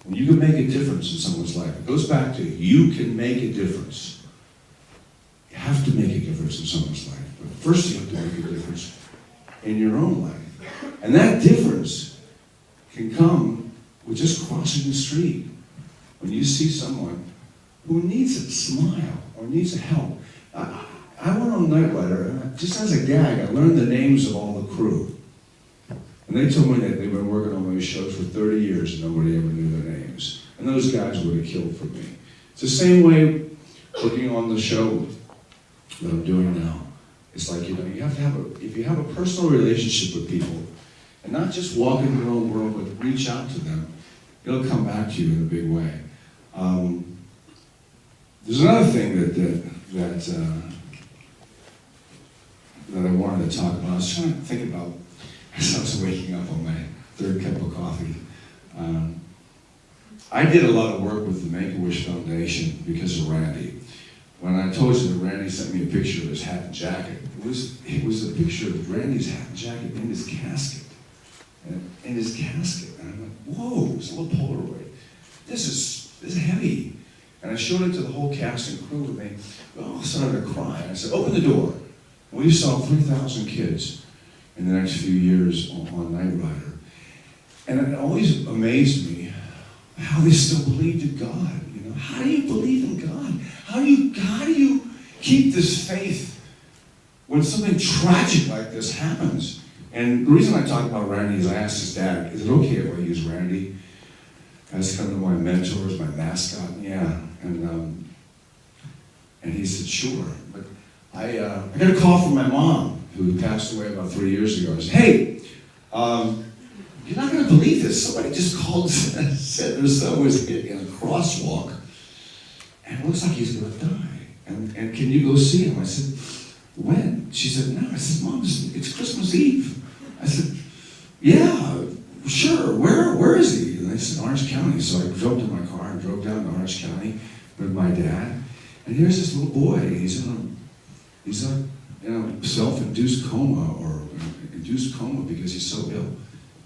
And you can make a difference in someone's life. It goes back to you can make a difference. You have to make a difference in someone's life. But first you have to make a difference in your own life. And that difference can come with just crossing the street. When you see someone who needs a smile or needs a help. I went on Night Rider, and just as a gag, I learned the names of all the crew. And they told me that they've been working on my shows for 30 years and nobody ever knew their names. And those guys would have killed for me. It's the same way working on the show that I'm doing now. It's like, you have to have if you have a personal relationship with people, and not just walk in your own world, but reach out to them, it'll come back to you in a big way. There's another thing that I wanted to talk about. I was trying to think about, as I was waking up on my third cup of coffee. I did a lot of work with the Make-A-Wish Foundation because of Randy. When I told you that Randy sent me a picture of his hat and jacket, it was a picture of Randy's hat and jacket in his casket. And in his casket. And I'm like, whoa, it's a little Polaroid. This is heavy. And I showed it to the whole cast and crew, and they all started to cry. And I said, open the door. And we saw 3,000 kids in the next few years on Night Rider. And it always amazed me how they still believed in God. You know, how do you believe in God? How do you keep this faith when something tragic like this happens? And the reason I talk about Randy is I asked his dad, is it okay if I use Randy as kind of my mentor, as my mascot? Yeah. And he said, sure. But I got a call from my mom, who passed away about 3 years ago. I said, hey, you're not going to believe this. Somebody just called and said their son was in a crosswalk, and it looks like he's going to die. And can you go see him? I said, when? She said, no. I said, Mom, it's Christmas Eve. I said, yeah, sure. Where is he? And they said, Orange County. So I drove to my car and drove down to Orange County with my dad. And here's this little boy. He's in a self-induced coma, or induced coma because he's so ill.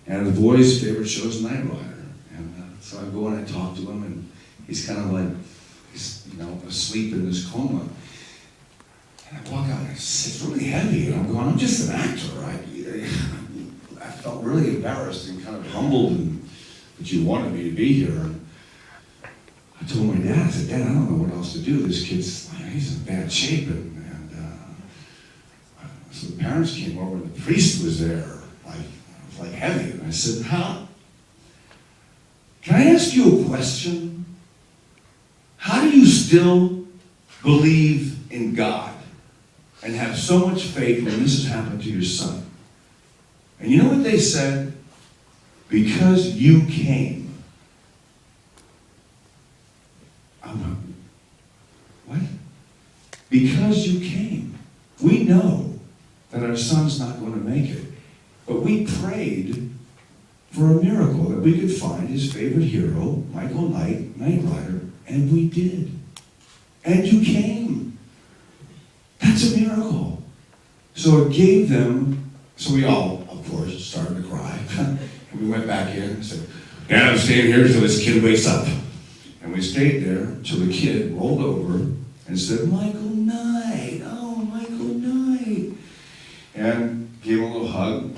And the boy's favorite show is Night Rider. And so I go and I talk to him, and he's kind of like, he's asleep in this coma. And I walk out, and it's really heavy. And I'm going, I'm just an actor, right? I felt really embarrassed and kind of humbled that you wanted me to be here. And I told my dad, I said, Dad, I don't know what else to do. This kid's, he's in bad shape. So the parents came over, and the priest was there, like heavy. And I said, can I ask you a question? How do you still believe in God and have so much faith when this has happened to your son? And you know what they said? Because you came. I'm not, what? Because you came. We know that our son's not going to make it. But we prayed for a miracle, that we could find his favorite hero, Michael Knight, Night Rider, and we did. And you came. That's a miracle. So it gave them, so we all, of course, started to cry. And we went back in and said, Dad, I'm staying here until this kid wakes up. And we stayed there until the kid rolled over and said, Michael Knight, oh, Michael Knight. And gave him a little hug.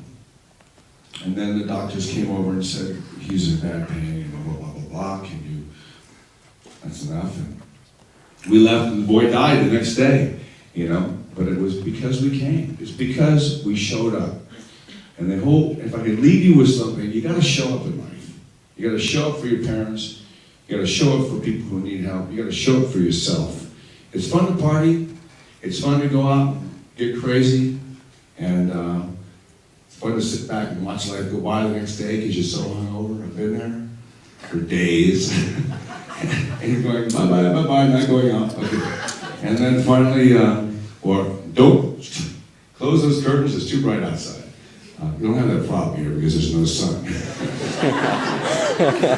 And then the doctors came over and said, he's in bad pain, and blah, blah, blah, blah, that's enough. And we left, and the boy died the next day, but it was because we came. It's because we showed up. And the whole, if I could leave you with something, you gotta show up in life. You gotta show up for your parents. You gotta show up for people who need help. You gotta show up for yourself. It's fun to party. It's fun to go out and get crazy. And it's fun to sit back and watch life go by the next day because you're so hungover. I've been there for days. And you're going, bye-bye, bye-bye, not going out. Okay. And then finally, or don't close those curtains, it's too bright outside. You don't have that problem here because there's no sun.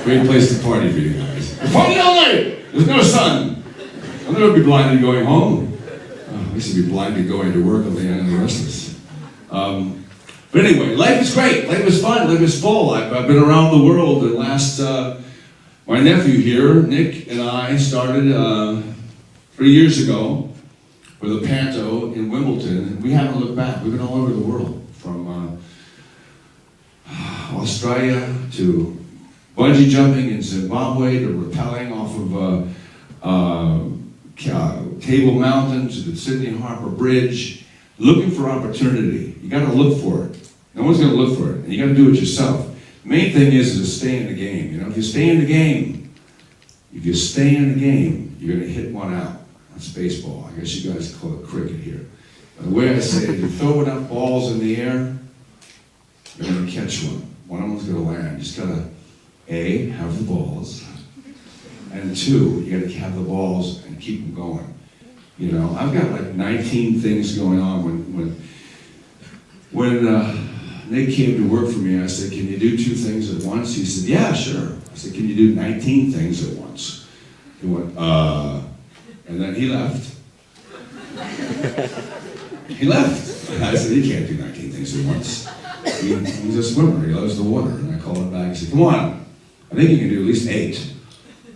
Great place to party for you guys. We're partying all night! There's no sun! I'll never be blinded going home. I used to be blinded going to work on the end of the restless. But anyway, life is great. Life is fun. Life is full. I've been around the world the last My nephew here, Nick, and I started 3 years ago with a panto in Wimbledon, and we haven't looked back. We've been all over the world, from Australia to bungee jumping in Zimbabwe to rappelling off of Table Mountain to the Sydney Harbour Bridge, looking for opportunity. You got to look for it. No one's going to look for it, and you got to do it yourself. The main thing is to stay in the game. You know, if you stay in the game, you're going to hit one out. That's baseball. I guess you guys call it cricket here. But the way I say it, you throw enough balls in the air, you're going to catch one. One of them's going to land. You just got to, A, have the balls, and 2, you got to have the balls and keep them going. You know, I've got like 19 things going on. When Nick came to work for me, I said, "Can you do 2 things at once?" He said, "Yeah, sure." I said, "Can you do 19 things at once?" He went, and then he left. He left. I said, "He can't do 19 things at once. He's a swimmer. He loves the water." And I called him back and said, "Come on, I think you can do at least 8.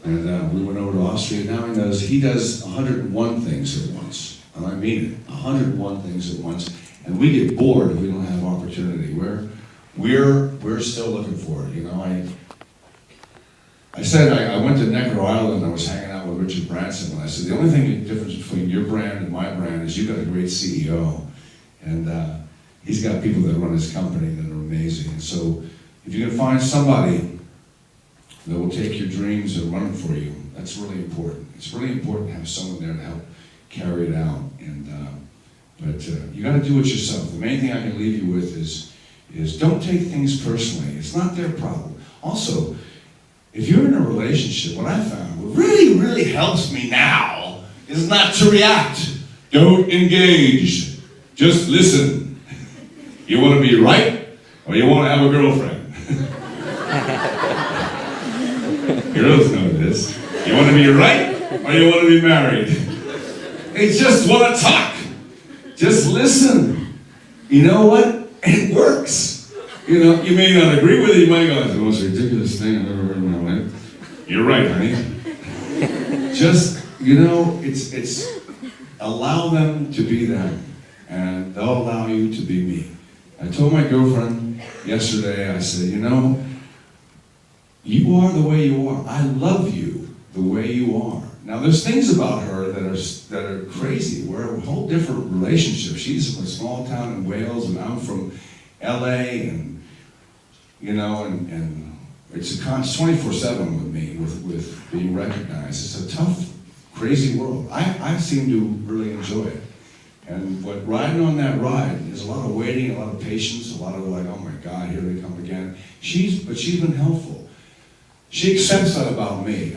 And we went over to Austria. Now he does 101 things at once. And I mean it, 101 things at once. And we get bored if we don't have opportunity. We're still looking for it. You know, I said I went to Necker Island. I was hanging out with Richard Branson, and I said the only thing the difference between your brand and my brand is you've got a great CEO, and he's got people that run his company that are amazing. And so if you can find somebody that will take your dreams and run them for you, that's really important. It's really important to have someone there to help carry it out. But you got to do it yourself. The main thing I can leave you with is don't take things personally. It's not their problem. Also, if you're in a relationship, what I found, what really, really helps me now is not to react. Don't engage. Just listen. You want to be right, or you want to have a girlfriend? Girls know this. You want to be right, or you want to be married? They just want to talk. Just listen. You know what? It works. You know, you may not agree with it. You might go, "That's the most ridiculous thing I've ever heard in my life." You're right, honey. Just, you know, it's allow them to be them, and they'll allow you to be me. I told my girlfriend yesterday, I said, "You know, you are the way you are. I love you the way you are." Now, there's things about her that are crazy. We're a whole different relationship. She's from a small town in Wales, and I'm from LA, and you know, and it's 24/7 with me, with being recognized. It's a tough, crazy world. I seem to really enjoy it. And what riding on that ride is a lot of waiting, a lot of patience, a lot of like, "Oh my God, here they come again." But she's been helpful. She accepts that about me.